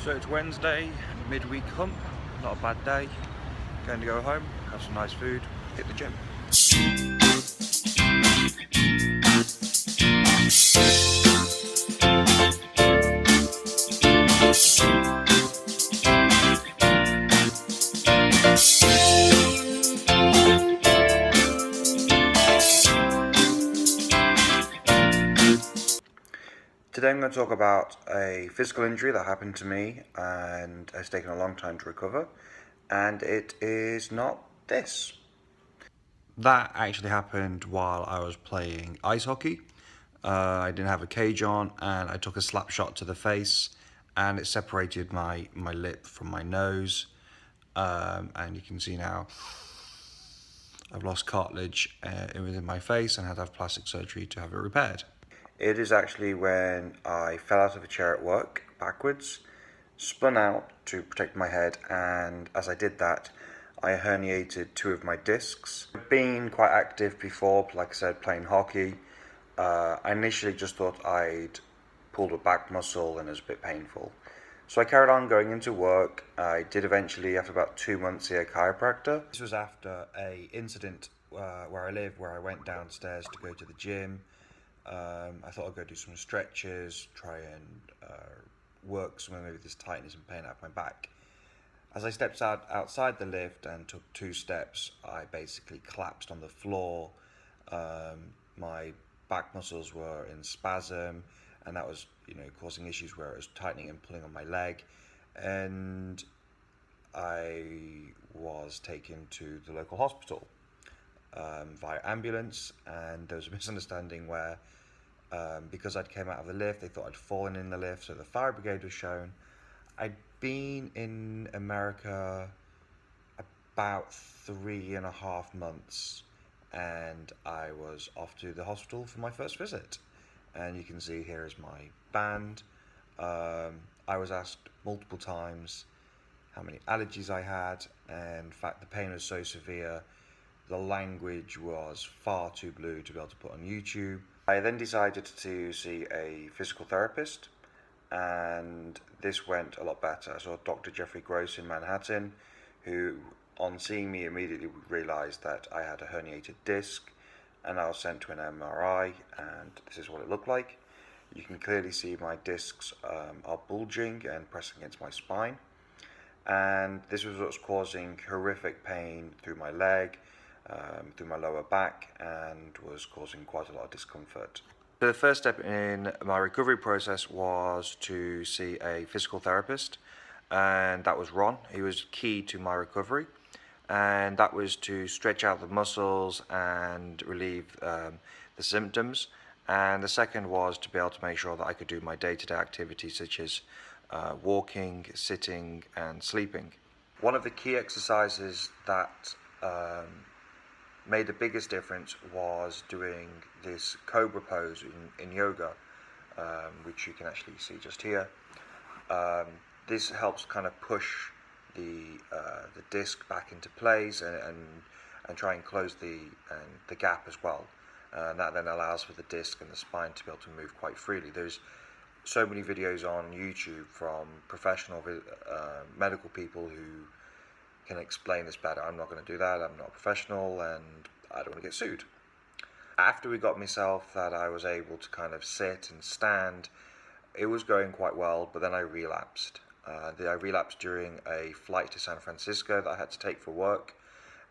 So it's Wednesday, midweek hump, not a bad day. Going to go home, have some nice food, hit the gym. Today I'm going to talk about a physical injury that happened to me and has taken a long time to recover, and it is not this. That actually happened while I was playing ice hockey. I didn't have a cage on and I took a slap shot to the face and it separated my lip from my nose, and you can see now I've lost cartilage within my face and had to have plastic surgery to have it repaired. It is actually when I fell out of a chair at work backwards, spun out to protect my head, and as I did that, I herniated 2 of my discs. I've been quite active before, like I said, playing hockey. I initially just thought I'd pulled a back muscle and it was a bit painful. So I carried on going into work. I did eventually, after about 2 months, see a chiropractor. This was after an incident where I live, where I went downstairs to go to the gym. I thought I'd go do some stretches, try and work some of maybe this tightness and pain out of my back. As I stepped outside the lift and took 2 steps, I basically collapsed on the floor. My back muscles were in spasm, and that was, causing issues where it was tightening and pulling on my leg. And I was taken to the local hospital via ambulance, and there was a misunderstanding where because I'd came out of the lift, they thought I'd fallen in the lift, so the fire brigade was shown. I'd been in America about 3.5 months, and I was off to the hospital for my first visit. And you can see here is my band. I was asked multiple times how many allergies I had, and in fact the pain was so severe, the language was far too blue to be able to put on YouTube. I then decided to see a physical therapist, and this went a lot better. I saw Dr. Jeffrey Gross in Manhattan, who on seeing me immediately realized that I had a herniated disc, and I was sent to an MRI, and this is what it looked like. You can clearly see my discs are bulging and pressing against my spine, and this was what's causing horrific pain through my leg, through my lower back, and was causing quite a lot of discomfort. So the first step in my recovery process was to see a physical therapist, and that was Ron. He was key to my recovery, and that was to stretch out the muscles and relieve the symptoms. And the second was to be able to make sure that I could do my day-to-day activities such as walking, sitting, and sleeping. One of the key exercises that made the biggest difference was doing this cobra pose in yoga, which you can actually see just here. This helps kind of push the disc back into place and try and close the gap as well. And that then allows for the disc and the spine to be able to move quite freely. There's so many videos on YouTube from professional medical people who can explain this better. I'm not going to do that. I'm not a professional, and I don't want to get sued. After we got myself that I was able to kind of sit and stand, it was going quite well, but then I relapsed. I relapsed during a flight to San Francisco that I had to take for work,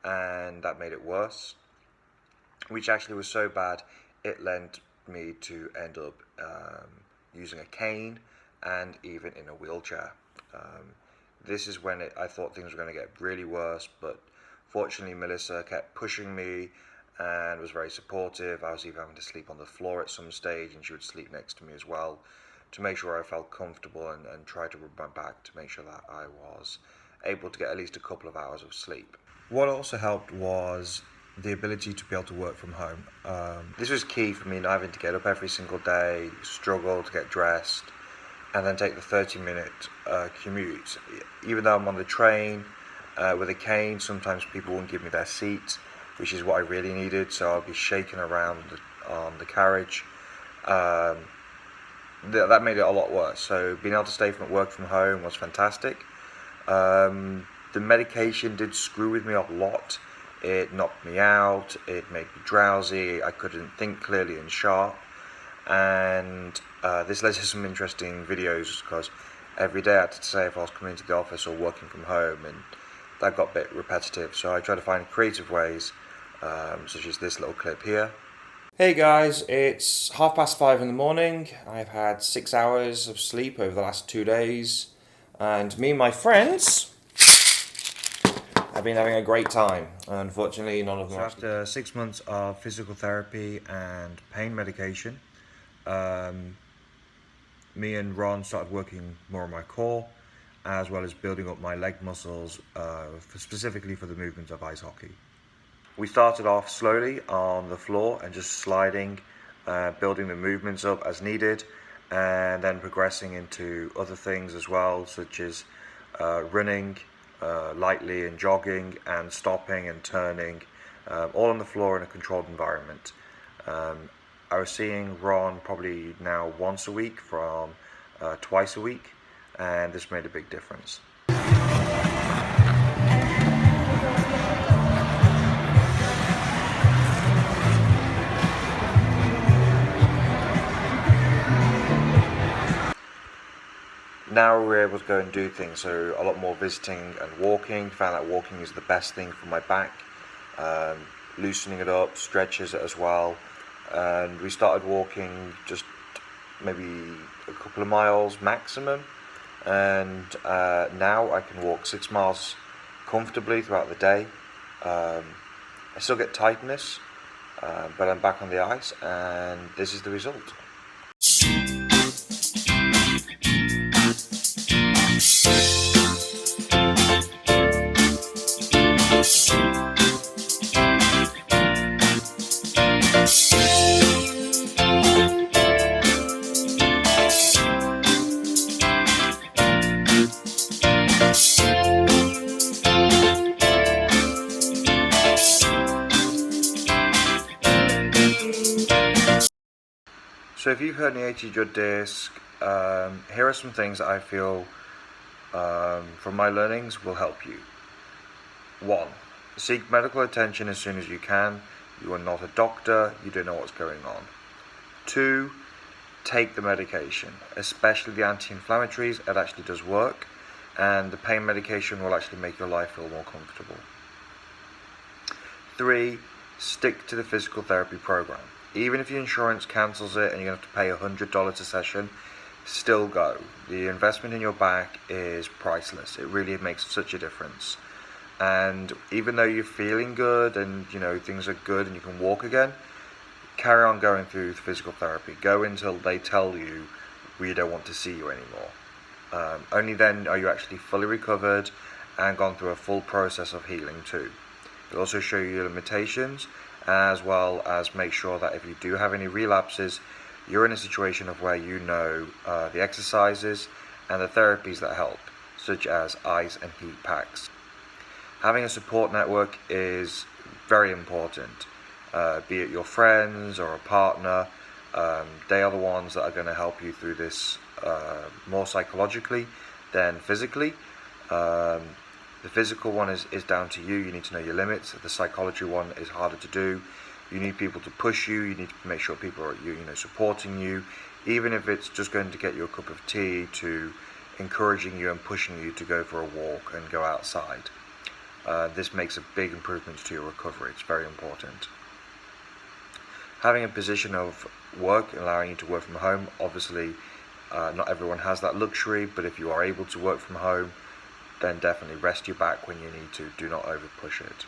and that made it worse, which actually was so bad it led me to end up using a cane and even in a wheelchair. This is when I thought things were going to get really worse, but fortunately Melissa kept pushing me and was very supportive. I was even having to sleep on the floor at some stage, and she would sleep next to me as well to make sure I felt comfortable, and try to rub my back to make sure that I was able to get at least a couple of hours of sleep. What also helped was the ability to be able to work from home. This was key for me, not having to get up every single day, struggle to get dressed, and then take the 30-minute commute. Even though I'm on the train with a cane, sometimes people won't give me their seat, which is what I really needed, so I'll be shaking around on the carriage. that made it a lot worse. So being able to stay from work from home was fantastic. The medication did screw with me a lot. It knocked me out, it made me drowsy, I couldn't think clearly and sharp, and this led to some interesting videos because every day I had to say if I was coming into the office or working from home, and that got a bit repetitive, so I tried to find creative ways, such as this little clip here. Hey guys, it's 5:30 in the morning. I've had 6 hours of sleep over the last 2 days, and me and my friends have been having a great time. Unfortunately, none of them. So after 6 months of physical therapy and pain medication, me and Ron started working more on my core, as well as building up my leg muscles, specifically for the movement of ice hockey. We started off slowly on the floor and just sliding, building the movements up as needed, and then progressing into other things as well, such as running lightly and jogging and stopping and turning, all on the floor in a controlled environment. I was seeing Ron probably now once a week from twice a week, and this made a big difference. Now we're able to go and do things, so a lot more visiting and walking. Found that walking is the best thing for my back, loosening it up, stretches it as well, and we started walking just maybe a couple of miles maximum, and now I can walk 6 miles comfortably throughout the day. I still get tightness, but I'm back on the ice, and this is the result. So if you've herniated your disc, here are some things that I feel from my learnings will help you. 1. Seek medical attention as soon as you can. You are not a doctor, you don't know what's going on. 2. Take the medication, especially the anti-inflammatories. It actually does work, and the pain medication will actually make your life feel more comfortable. 3. Stick to the physical therapy program. Even if your insurance cancels it and you're going to have to pay $100 a session, still go. The investment in your back is priceless. It really makes such a difference. And even though you're feeling good and things are good and you can walk again, carry on going through physical therapy. Go until they tell you we don't want to see you anymore. Only then are you actually fully recovered and gone through a full process of healing too. It'll also show you your limitations, as well as make sure that if you do have any relapses, you're in a situation of where the exercises and the therapies that help, such as ice and heat packs. Having a support network is very important, be it your friends or a partner. They are the ones that are going to help you through this more psychologically than physically. The physical one is down to you. You need to know your limits. The psychology one is harder to do. You need people to push you. You need to make sure people are supporting you, even if it's just going to get you a cup of tea, to encouraging you and pushing you to go for a walk and go outside. This makes a big improvement to your recovery. It's very important. Having a position of work, allowing you to work from home, obviously not everyone has that luxury, but if you are able to work from home, then definitely rest your back when you need to. Do not over push it.